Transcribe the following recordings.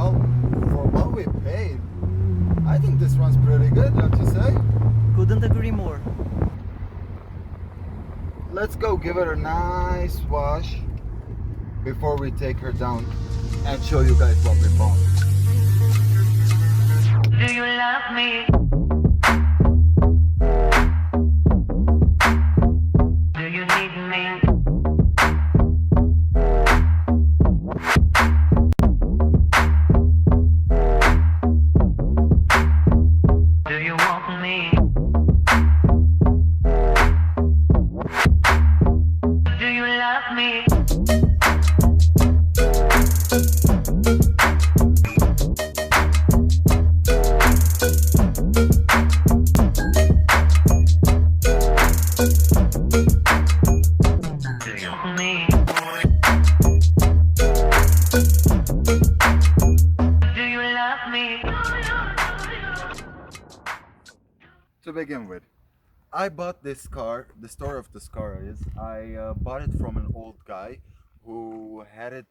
Well, for what we paid, I think this runs pretty good, don't you say? Couldn't agree more. Let's go give it a nice wash before we take her down and show you guys what we found. Do you love me? Do you need me? Do you want me? Do you love me? Do you want me? Do you love me? To begin with, I bought this car. The story of this car is I bought it from an old guy who had it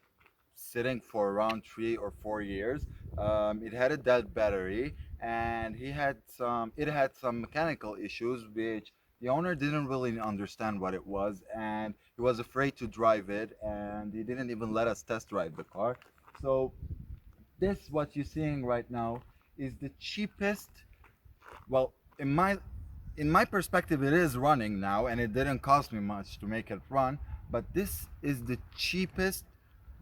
sitting for around 3 or 4 years. It had a dead battery, and it had some mechanical issues which the owner didn't really understand what it was, and he was afraid to drive it, and he didn't even let us test drive the car. So this what you're seeing right now is the cheapest. Well, in my perspective, it is running now, and it didn't cost me much to make it run. But this is the cheapest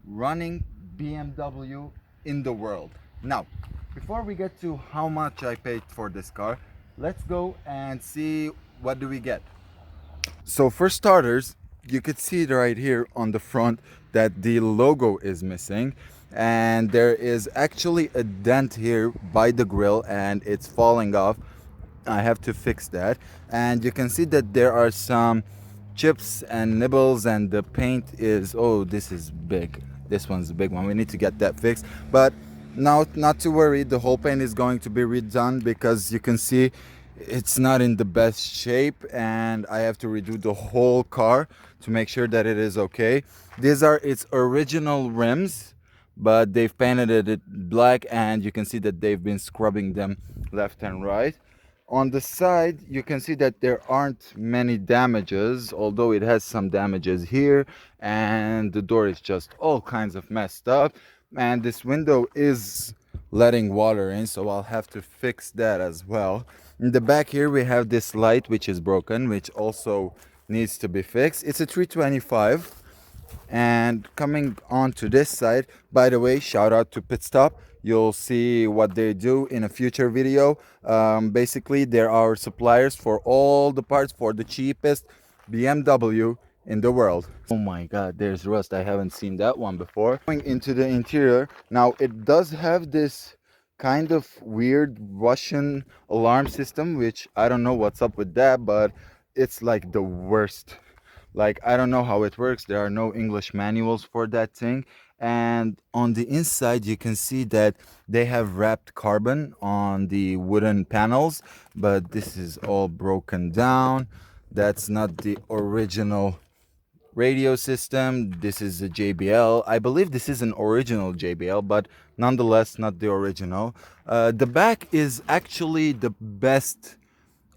running BMW in the world. Now, before we get to how much I paid for this car, let's go and see what do we get. So for starters, you could see it right here on the front that the logo is missing, and there is actually a dent here by the grill and it's falling off. I have to fix that. And you can see that there are some chips and nibbles, and the paint is, oh, this is big. This one's a big one. We need to get that fixed. But now, not to worry, the whole paint is going to be redone because you can see it's not in the best shape, and I have to redo the whole car to make sure that it is okay. These are its original rims, but they've painted it black, and you can see that they've been scrubbing them left and right. On the side, you can see that there aren't many damages, although it has some damages here, and the door is just all kinds of messed up. And this window is letting water in, so I'll have to fix that as well. In the back here, we have this light which is broken, which also needs to be fixed. It's a 325. And coming on to this side, by the way, shout out to Pit Stop. You'll see what they do in a future video. Basically, they're our suppliers for all the parts for the cheapest BMW in the world. Oh my god, there's rust. I haven't seen that one before. Going into the interior, now it does have this kind of weird Russian alarm system, which I don't know what's up with that, but it's like the worst. Like, I don't know how it works. There are no English manuals for that thing. And on the inside, you can see that they have wrapped carbon on the wooden panels, but this is all broken down. That's not the original radio system. This is a JBL. I believe this is an original JBL, but nonetheless not the original. The back is actually the best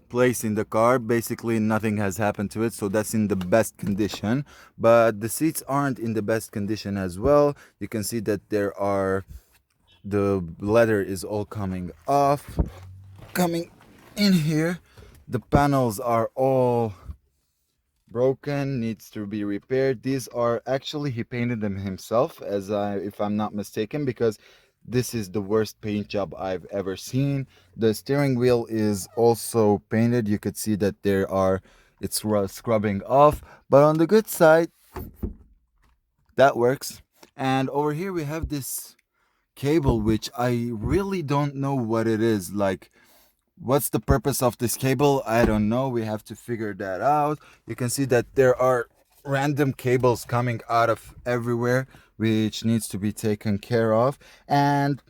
place in the car. Basically nothing has happened to it, so that's in the best condition, but the seats aren't in the best condition as well. You can see that the leather is all coming off. Coming in here, the panels are all broken, needs to be repaired. These are actually, he painted them himself, if I'm not mistaken, because this is the worst paint job I've ever seen. The steering wheel is also painted. You could see that it's scrubbing off, but on the good side, that works. And over here we have this cable, which I really don't know what it is. Like, what's the purpose of this cable? I don't know. We have to figure that out. You can see that there are random cables coming out of everywhere, which needs to be taken care of. And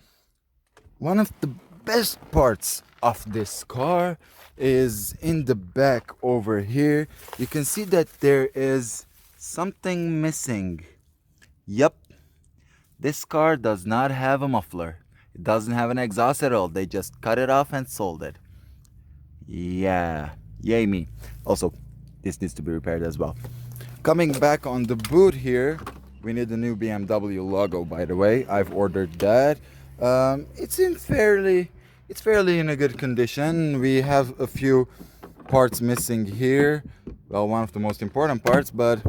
one of the best parts of this car is in the back over here. You can see that there is something missing. Yep, This car does not have a muffler. It doesn't have an exhaust at all. They just cut it off and sold it. Yeah, yay me. Also, this needs to be repaired as well. Coming back on the boot here, we need a new BMW logo, by the way. I've ordered that. It's fairly in a good condition. We have a few parts missing here. Well, one of the most important parts, but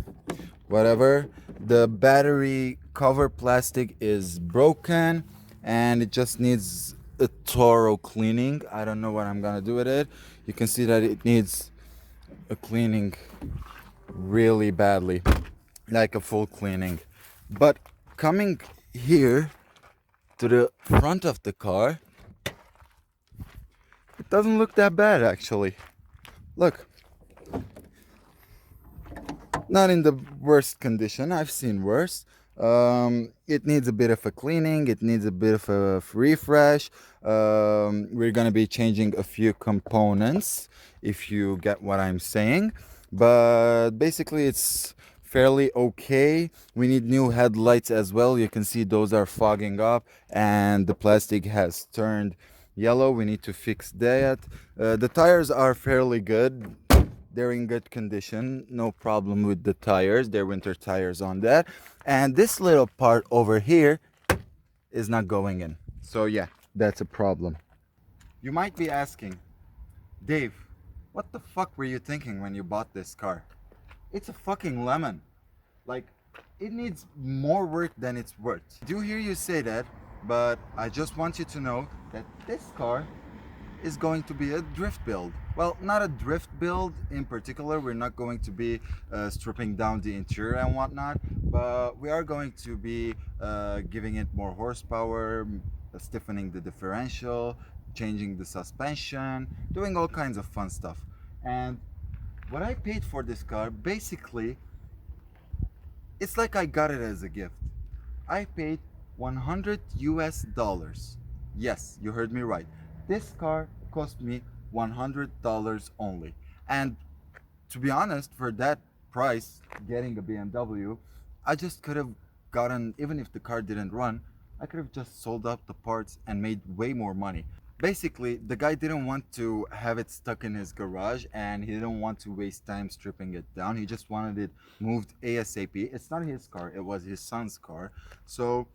whatever. The battery cover plastic is broken and it just needs a thorough cleaning. I don't know what I'm gonna do with it. You can see that it needs a cleaning really badly, like a full cleaning. But coming here to the front of the car, it doesn't look that bad actually. Look, not in the worst condition. I've seen worse. It needs a bit of a cleaning. It needs a bit of a refresh. We're gonna be changing a few components, if you get what I'm saying. But basically, it's fairly okay. We need new headlights as well. You can see those are fogging up, and the plastic has turned yellow. We need to fix that. The tires are fairly good. They're in good condition, no problem with the tires. They're winter tires on that. And this little part over here is not going in. So yeah, that's a problem. You might be asking, Dave, what the fuck were you thinking when you bought this car? It's a fucking lemon. Like, it needs more work than it's worth. I do hear you say that, but I just want you to know that this car is going to be a drift build. Well, not a drift build in particular. We're not going to be stripping down the interior and whatnot, but we are going to be giving it more horsepower, stiffening the differential, changing the suspension, doing all kinds of fun stuff. And what I paid for this car, basically, it's like I got it as a gift. I paid 100 US dollars. Yes, you heard me right. This car cost me $100 only. And to be honest, for that price, getting a BMW, I just could have gotten, even if the car didn't run, I could have just sold up the parts and made way more money. Basically, the guy didn't want to have it stuck in his garage and he didn't want to waste time stripping it down. He just wanted it moved ASAP. It's not his car, it was his son's car. So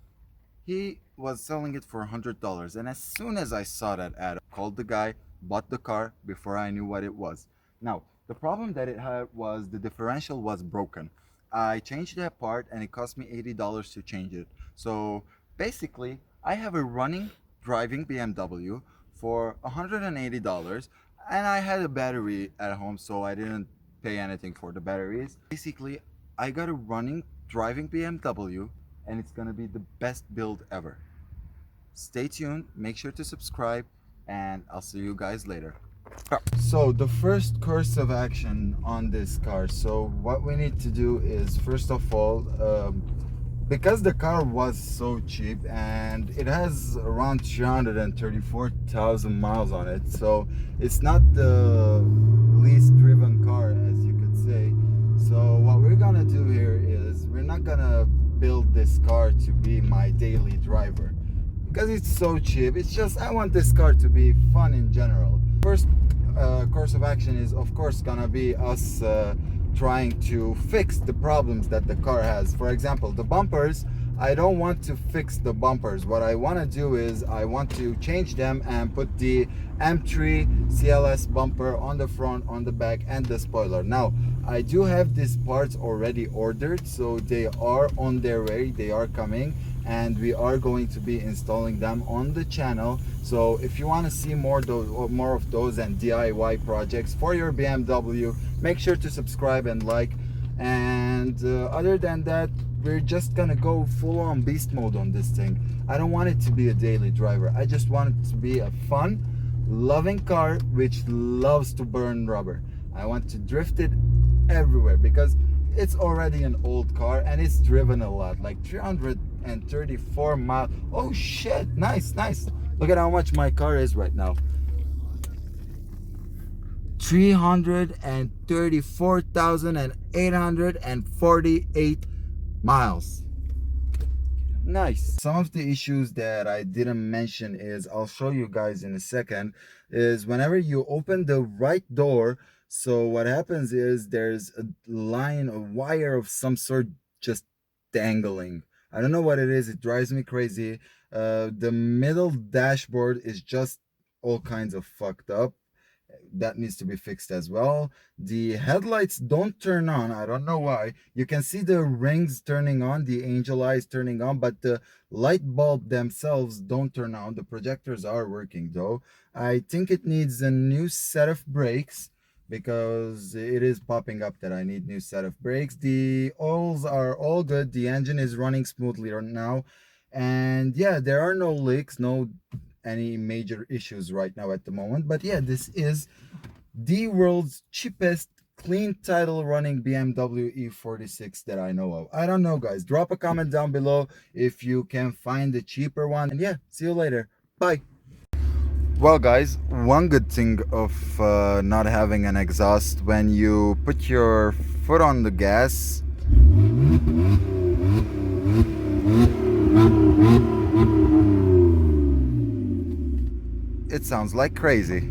he was selling it for $100, and as soon as I saw that ad, I called the guy, bought the car before I knew what it was. Now, the problem that it had was the differential was broken. I changed that part and it cost me $80 to change it. So basically, I have a running, driving BMW for $180, and I had a battery at home, so I didn't pay anything for the batteries. Basically, I got a running, driving BMW, and it's gonna be the best build ever. Stay tuned, make sure to subscribe, and I'll see you guys later. So the first course of action on this car, so what we need to do is, first of all, because the car was so cheap and it has around 334,000 miles on it, so it's not the least driven car, as you could say. So what we're gonna do here is, we're not gonna build this car to be my daily driver because it's so cheap. It's just, I want this car to be fun in general. First course of action is, of course, gonna be us trying to fix the problems that the car has. For example, the bumpers, I don't want to fix the bumpers. What I want to do is, I want to change them and put the M3 CLS bumper on the front, on the back, and the spoiler. Now, I do have these parts already ordered, so they are on their way, they are coming, and we are going to be installing them on the channel. So if you want to see more of those and DIY projects for your BMW, make sure to subscribe and like. And other than that, we're just gonna go full-on beast mode on this thing. I don't want it to be a daily driver. I just want it to be a fun, loving car which loves to burn rubber. I want to drift it everywhere because it's already an old car and it's driven a lot, like 334 miles. Oh shit, nice. Look at how much my car is right now. 334,848 miles. Nice. Some of the issues that I didn't mention is, I'll show you guys in a second, is whenever you open the right door, so what happens is there's a line, a wire of some sort just dangling. I don't know what it is. It drives me crazy. The middle dashboard is just all kinds of fucked up. That needs to be fixed as well. The headlights don't turn on. I don't know why. You can see the rings turning on, the angel eyes turning on, but the light bulb themselves don't turn on. The projectors are working though. I think it needs a new set of brakes because it is popping up that I need new set of brakes. The oils are all good. The engine is running smoothly right now. And yeah, there are no leaks, no any major issues right now at the moment. But yeah, this is the world's cheapest clean title running BMW E46 that I know of. I don't know, guys. Drop a comment down below if you can find the cheaper one. And yeah, see you later. Bye. Well, guys, one good thing of not having an exhaust, when you put your foot on the gas, it sounds like crazy.